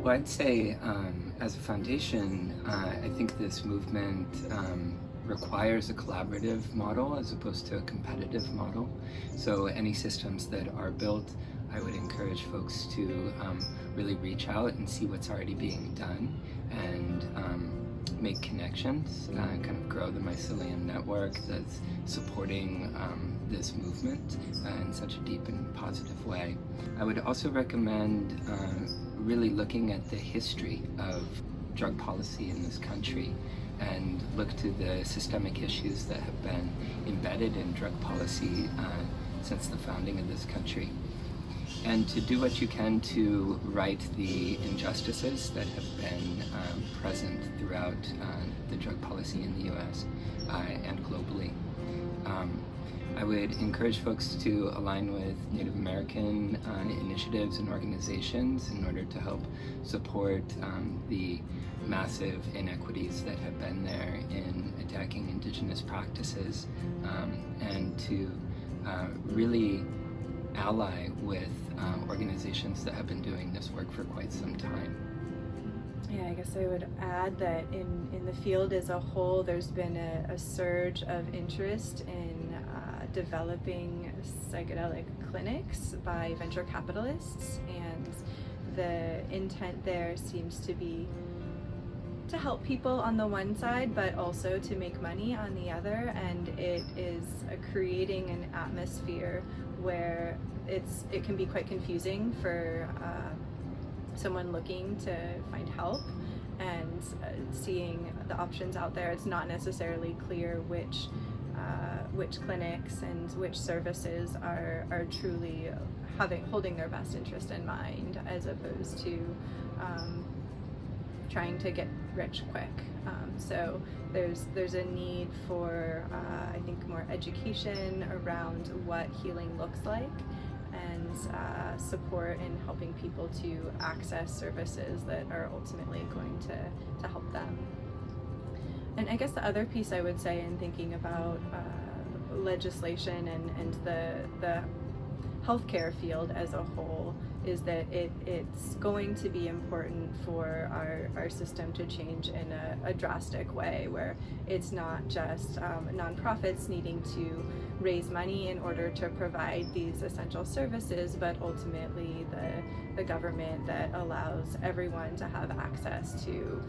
Well, I'd say as a foundation, I think this movement requires a collaborative model as opposed to a competitive model. So any systems that are built, I would encourage folks to really reach out and see what's already being done and make connections, kind of grow the mycelium network that's supporting this movement in such a deep and positive way. I would also recommend really looking at the history of drug policy in this country and look to the systemic issues that have been embedded in drug policy since the founding of this country. And to do what you can to right the injustices that have been present throughout the drug policy in the US and globally. I would encourage folks to align with Native American initiatives and organizations in order to help support the massive inequities that have been there in attacking Indigenous practices, and to really ally with organizations that have been doing this work for quite some time. Yeah, I guess I would add that in the field as a whole, there's been a surge of interest in developing psychedelic clinics by venture capitalists, and the intent there seems to be to help people on the one side, but also to make money on the other, and it is creating an atmosphere where it can be quite confusing for someone looking to find help and seeing the options out there. It's not necessarily clear which clinics and which services are truly holding their best interest in mind, as opposed to trying to get rich quick. So there's a need for I think more education around what healing looks like, and support in helping people to access services that are ultimately going to help them. And I guess the other piece I would say in thinking about legislation and the healthcare field as a whole is that it's going to be important for our system to change in a drastic way, where it's not just nonprofits needing to raise money in order to provide these essential services, but ultimately the government that allows everyone to have access to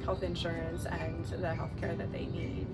health insurance and the healthcare that they need.